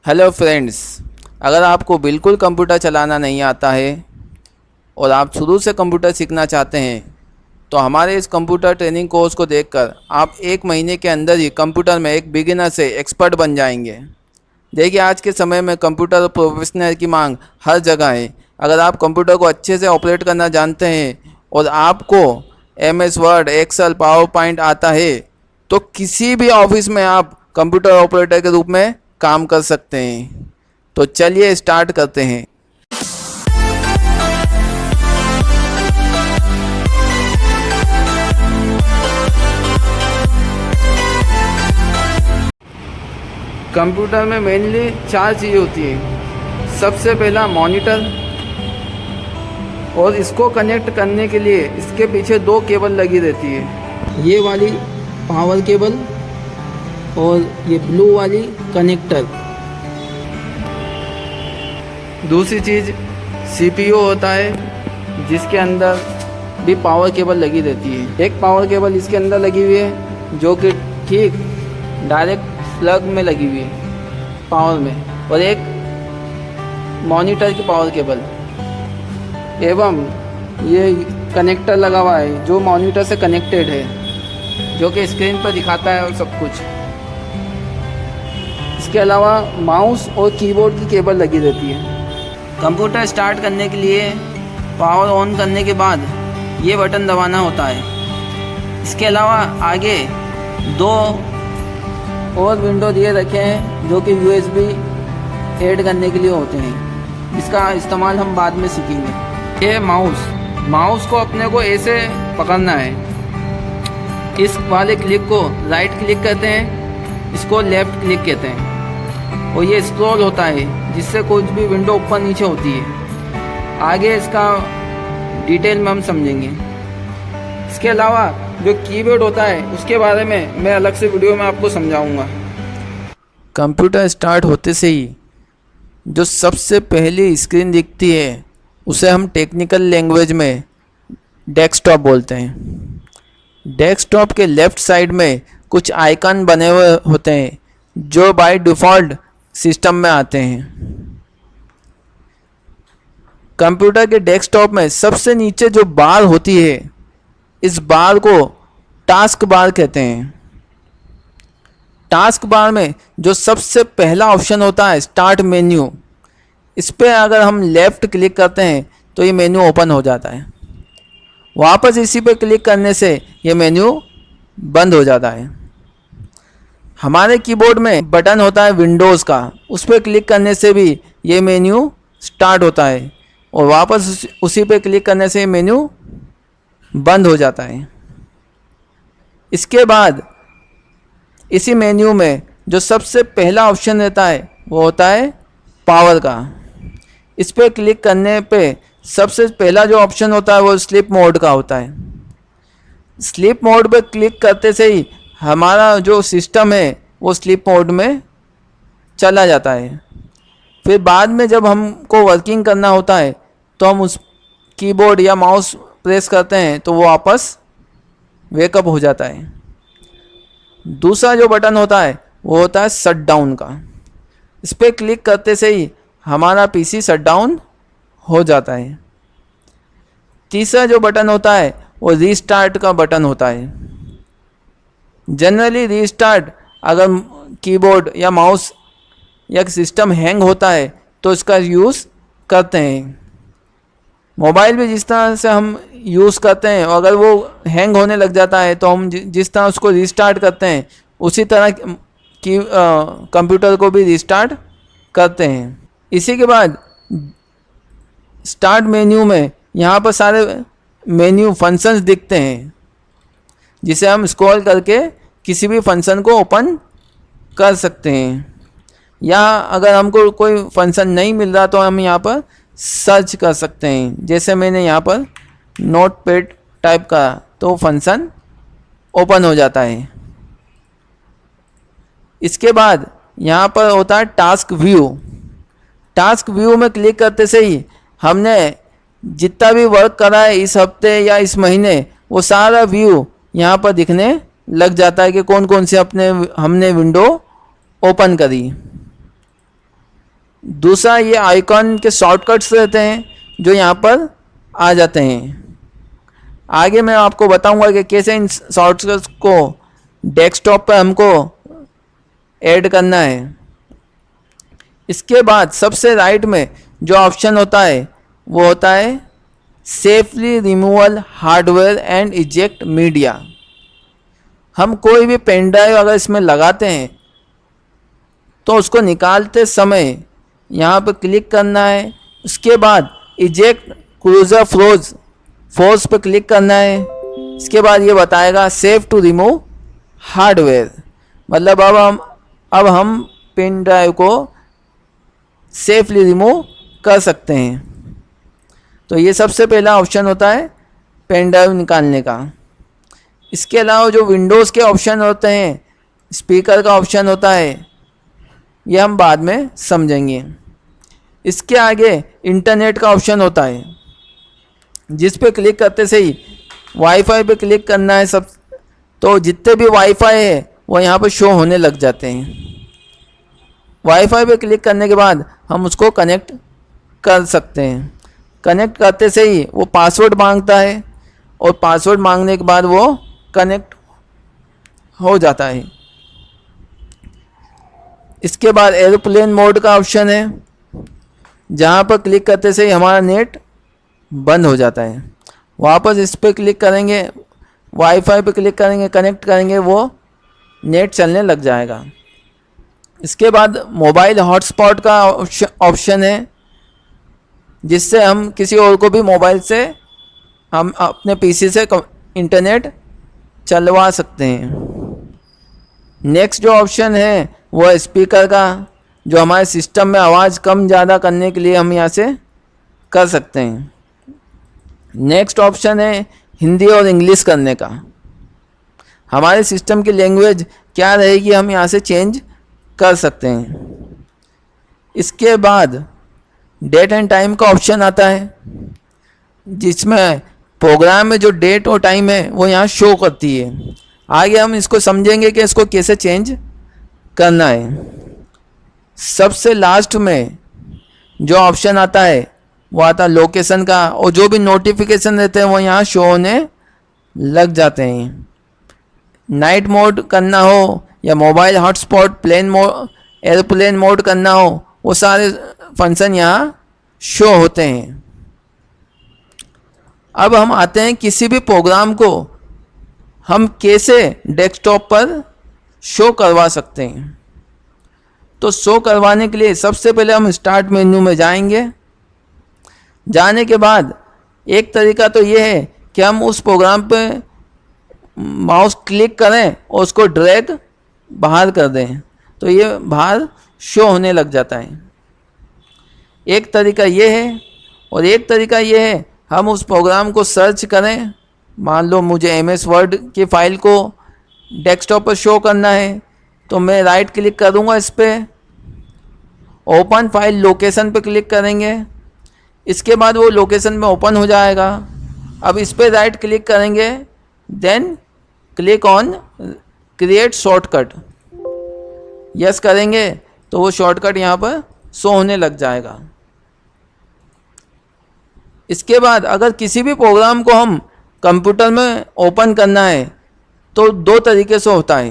Hello friends, अगर आपको बिल्कुल कंप्यूटर चलाना नहीं आता है और आप शुरू से कंप्यूटर सीखना चाहते हैं तो हमारे इस कंप्यूटर ट्रेनिंग कोर्स को देखकर आप 1 महीने के अंदर ही कंप्यूटर में एक बिगिनर से एक्सपर्ट बन जाएंगे। देखिए, आज के समय में कंप्यूटर और प्रोफेशनल की मांग हर जगह है। अगर आप कंप्यूटर को अच्छे से ऑपरेट करना जानते हैं और आपको MS Word, Excel, PowerPoint आता है तो किसी भी ऑफिस में आप कंप्यूटर ऑपरेटर के रूप में काम कर सकते हैं। तो चलिए स्टार्ट करते हैं। कंप्यूटर में मेनली 4 चीज़ें होती हैं। सबसे पहला मॉनिटर, और इसको कनेक्ट करने के लिए इसके पीछे 2 केबल लगी रहती है, ये वाली पावर केबल और ये ब्लू वाली कनेक्टर। दूसरी चीज़ CPU होता है जिसके अंदर भी पावर केबल लगी रहती है। एक पावर केबल इसके अंदर लगी हुई है जो कि ठीक डायरेक्ट प्लग में लगी हुई है पावर में, और एक मॉनिटर की पावर केबल एवं ये कनेक्टर लगा हुआ है जो मॉनिटर से कनेक्टेड है, जो कि स्क्रीन पर दिखाता है और सब कुछ। इसके अलावा माउस और कीबोर्ड की केबल लगी रहती है। कंप्यूटर स्टार्ट करने के लिए पावर ऑन करने के बाद ये बटन दबाना होता है। इसके अलावा आगे 2 और विंडो दिए रखे हैं जो कि USB ऐड करने के लिए होते हैं, इसका इस्तेमाल हम बाद में सीखेंगे। ये माउस को अपने को ऐसे पकड़ना है, इस वाले क्लिक को राइट क्लिक कहते हैं, इसको लेफ़्ट क्लिक कहते हैं, और ये स्क्रॉल होता है जिससे कुछ भी विंडो ऊपर नीचे होती है। आगे इसका डिटेल में हम समझेंगे। इसके अलावा जो कीबोर्ड होता है उसके बारे में मैं अलग से वीडियो में आपको समझाऊंगा। कंप्यूटर स्टार्ट होते से ही जो सबसे पहली स्क्रीन दिखती है उसे हम टेक्निकल लैंग्वेज में डेस्कटॉप बोलते हैं। डेस्कटॉप के लेफ़्ट साइड में कुछ आइकन बने हुए होते हैं जो बाय डिफ़ॉल्ट सिस्टम में आते हैं। कंप्यूटर के डेस्कटॉप में सबसे नीचे जो बार होती है, इस बार को टास्क बार कहते हैं। टास्क बार में जो सबसे पहला ऑप्शन होता है स्टार्ट मेन्यू, इस पर अगर हम लेफ़्ट क्लिक करते हैं तो ये मेन्यू ओपन हो जाता है। वापस इसी पे क्लिक करने से ये मेन्यू बंद हो जाता है। हमारे कीबोर्ड में बटन होता है विंडोज़ का, उस पर क्लिक करने से भी ये मेन्यू स्टार्ट होता है, और वापस उसी पे क्लिक करने से ये मेन्यू बंद हो जाता है। इसके बाद इसी मेन्यू में जो सबसे पहला ऑप्शन रहता है वो होता है पावर का। इस पर क्लिक करने पे सबसे पहला जो ऑप्शन होता है वो स्लीप मोड का होता है। स्लीप मोड पे क्लिक करते से ही हमारा जो सिस्टम है वो स्लीप मोड में चला जाता है। फिर बाद में जब हमको वर्किंग करना होता है तो हम उस कीबोर्ड या माउस प्रेस करते हैं तो वो वापस वेकअप हो जाता है। दूसरा जो बटन होता है वो होता है शट डाउन का। इस पर क्लिक करते से ही हमारा PC शट डाउन हो जाता है। तीसरा जो बटन होता है वो रीस्टार्ट का बटन होता है। जनरली रीस्टार्ट अगर कीबोर्ड या माउस या सिस्टम हैंग होता है तो इसका यूज़ करते हैं। मोबाइल भी जिस तरह से हम यूज़ करते हैं, अगर वो हैंग होने लग जाता है तो हम जिस तरह उसको रीस्टार्ट करते हैं उसी तरह की कंप्यूटर को भी रीस्टार्ट करते हैं। इसी के बाद स्टार्ट मेन्यू में यहाँ पर सारे मेन्यू फंक्शंस दिखते हैं जिसे हम स्क्रॉल करके किसी भी फंक्शन को ओपन कर सकते हैं। या अगर हमको कोई फंक्शन नहीं मिल रहा तो हम यहाँ पर सर्च कर सकते हैं। जैसे मैंने यहाँ पर नोटपैड टाइप करा तो फंक्शन ओपन हो जाता है। इसके बाद यहाँ पर होता है टास्क व्यू। टास्क व्यू में क्लिक करते से ही हमने जितना भी वर्क करा है इस हफ्ते या इस महीने वो सारा व्यू यहाँ पर दिखने लग जाता है कि कौन कौन से हमने विंडो ओपन करी। दूसरा ये आइकॉन के शॉर्टकट्स रहते हैं जो यहाँ पर आ जाते हैं। आगे मैं आपको बताऊंगा कि कैसे इन शॉर्टकट्स को डेस्कटॉप पर हमको ऐड करना है। इसके बाद सबसे राइट में जो ऑप्शन होता है वो होता है safely removal hardware and eject media. हम कोई भी पेन ड्राइव अगर इसमें लगाते हैं तो उसको निकालते समय यहाँ पर क्लिक करना है। उसके बाद इजेक्ट क्रूजर फोर्स पर क्लिक करना है। इसके बाद ये बताएगा सेफ टू रिमूव हार्डवेयर, मतलब अब हम पेन ड्राइव को सेफली रिमूव कर सकते हैं। तो ये सबसे पहला ऑप्शन होता है पेन ड्राइव निकालने का। इसके अलावा जो विंडोज़ के ऑप्शन होते हैं, स्पीकर का ऑप्शन होता है, ये हम बाद में समझेंगे। इसके आगे इंटरनेट का ऑप्शन होता है, जिस पे क्लिक करते से ही वाईफाई पे क्लिक करना है सब, तो जितने भी वाईफाई है वो यहाँ पर शो होने लग जाते हैं। वाईफाई पे क्लिक करने के बाद हम उसको कनेक्ट कर सकते हैं। कनेक्ट करते से ही वो पासवर्ड मांगता है और पासवर्ड मांगने के बाद वो कनेक्ट हो जाता है। इसके बाद एरोप्लेन मोड का ऑप्शन है, जहाँ पर क्लिक करते से ही हमारा नेट बंद हो जाता है। वापस इस पर क्लिक करेंगे, वाईफाई पे क्लिक करेंगे, कनेक्ट करेंगे, वो नेट चलने लग जाएगा। इसके बाद मोबाइल हॉटस्पॉट का ऑप्शन है, जिससे हम किसी और को भी मोबाइल से हम अपने पीसी से इंटरनेट चलवा सकते हैं। नेक्स्ट जो ऑप्शन है वो है स्पीकर का, जो हमारे सिस्टम में आवाज़ कम ज़्यादा करने के लिए हम यहाँ से कर सकते हैं। नेक्स्ट ऑप्शन है हिंदी और इंग्लिश करने का। हमारे सिस्टम की लैंग्वेज क्या रहेगी हम यहाँ से चेंज कर सकते हैं। इसके बाद डेट एंड टाइम का ऑप्शन आता है, जिसमें प्रोग्राम में जो डेट और टाइम है वो यहाँ शो करती है। आगे हम इसको समझेंगे कि इसको कैसे चेंज करना है। सबसे लास्ट में जो ऑप्शन आता है वो आता है लोकेशन का, और जो भी नोटिफिकेशन रहते हैं वो यहाँ शो होने लग जाते हैं। नाइट मोड करना हो या मोबाइल हॉटस्पॉट एयरप्लेन मोड करना हो, वो सारे फंक्शन यहाँ शो होते हैं। अब हम आते हैं किसी भी प्रोग्राम को हम कैसे डेस्कटॉप पर शो करवा सकते हैं। तो शो करवाने के लिए सबसे पहले हम स्टार्ट मेन्यू में जाएंगे। जाने के बाद एक तरीका तो ये है कि हम उस प्रोग्राम पे माउस क्लिक करें और उसको ड्रैग बाहर कर दें, तो ये बाहर शो होने लग जाता है। एक तरीका ये है, और एक तरीका ये है हम उस प्रोग्राम को सर्च करें। मान लो मुझे एमएस वर्ड की फ़ाइल को डेस्कटॉप पर शो करना है, तो मैं राइट क्लिक करूँगा इस पर, ओपन फाइल लोकेशन पे क्लिक करेंगे। इसके बाद वो लोकेशन में ओपन हो जाएगा। अब इस पर राइट क्लिक करेंगे, then click on create shortcut, yes करेंगे तो वो शॉर्टकट यहाँ पर शो होने लग जाएगा। इसके बाद अगर किसी भी प्रोग्राम को हम कंप्यूटर में ओपन करना है तो दो तरीके से होता है।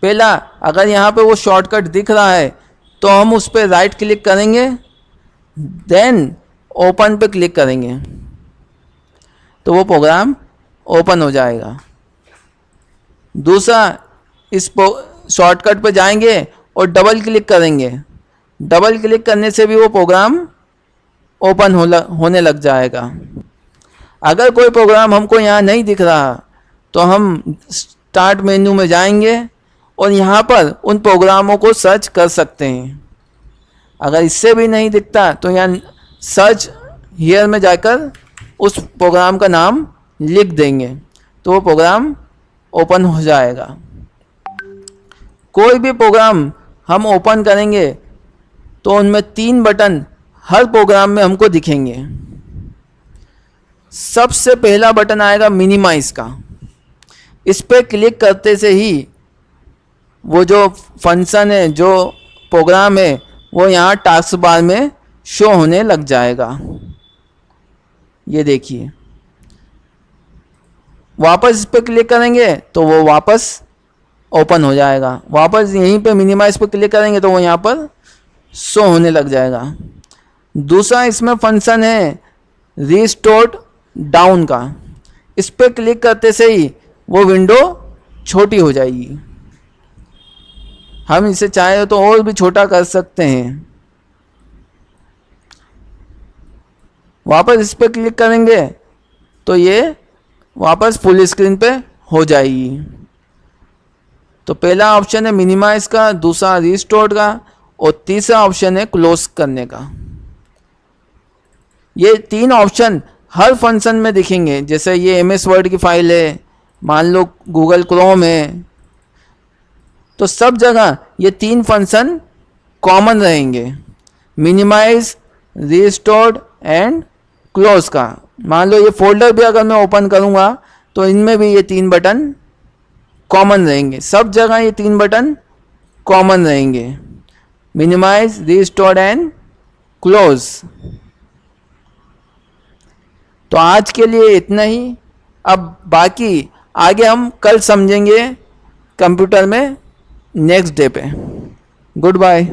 पहला, अगर यहाँ पे वो शॉर्टकट दिख रहा है तो हम उस पर राइट क्लिक करेंगे, देन ओपन पे क्लिक करेंगे तो वो प्रोग्राम ओपन हो जाएगा। दूसरा, इस शॉर्टकट पे जाएंगे और डबल क्लिक करेंगे। डबल क्लिक करने से भी वो प्रोग्राम ओपन होने लग जाएगा। अगर कोई प्रोग्राम हमको यहाँ नहीं दिख रहा तो हम स्टार्ट मेन्यू में जाएंगे और यहाँ पर उन प्रोग्रामों को सर्च कर सकते हैं। अगर इससे भी नहीं दिखता तो यहाँ सर्च हियर में जाकर उस प्रोग्राम का नाम लिख देंगे तो वो प्रोग्राम ओपन हो जाएगा। कोई भी प्रोग्राम हम ओपन करेंगे तो उनमें 3 बटन हर प्रोग्राम में हमको दिखेंगे। सबसे पहला बटन आएगा मिनिमाइज का। इस पर क्लिक करते से ही वो जो फंक्शन है, जो प्रोग्राम है, वो यहाँ टास्क बार में शो होने लग जाएगा। ये देखिए, वापस इस पर क्लिक करेंगे तो वो वापस ओपन हो जाएगा। वापस यहीं पे मिनिमाइज पर क्लिक करेंगे तो वो यहाँ पर शो होने लग जाएगा। दूसरा इसमें फंक्शन है रीस्टोर डाउन का। इस पर क्लिक करते से ही वो विंडो छोटी हो जाएगी। हम इसे चाहे तो और भी छोटा कर सकते हैं। वापस इस पर क्लिक करेंगे तो ये वापस फुल स्क्रीन पे हो जाएगी। तो पहला ऑप्शन है मिनिमाइज का, दूसरा रीस्टोर का और तीसरा ऑप्शन है क्लोज करने का। ये तीन ऑप्शन हर फंक्शन में दिखेंगे। जैसे ये MS वर्ड की फाइल है, मान लो गूगल क्रोम है, तो सब जगह ये तीन फंक्शन कॉमन रहेंगे, मिनिमाइज, रीस्टोर एंड क्लोज का। मान लो ये फोल्डर भी अगर मैं ओपन करूँगा तो इनमें भी ये तीन बटन कॉमन रहेंगे। सब जगह ये तीन बटन कॉमन रहेंगे, मिनिमाइज, रीस्टोर एंड क्लोज। तो आज के लिए इतना ही। अब बाकी आगे हम कल समझेंगे कंप्यूटर में नेक्स्ट डे पे। Good bye.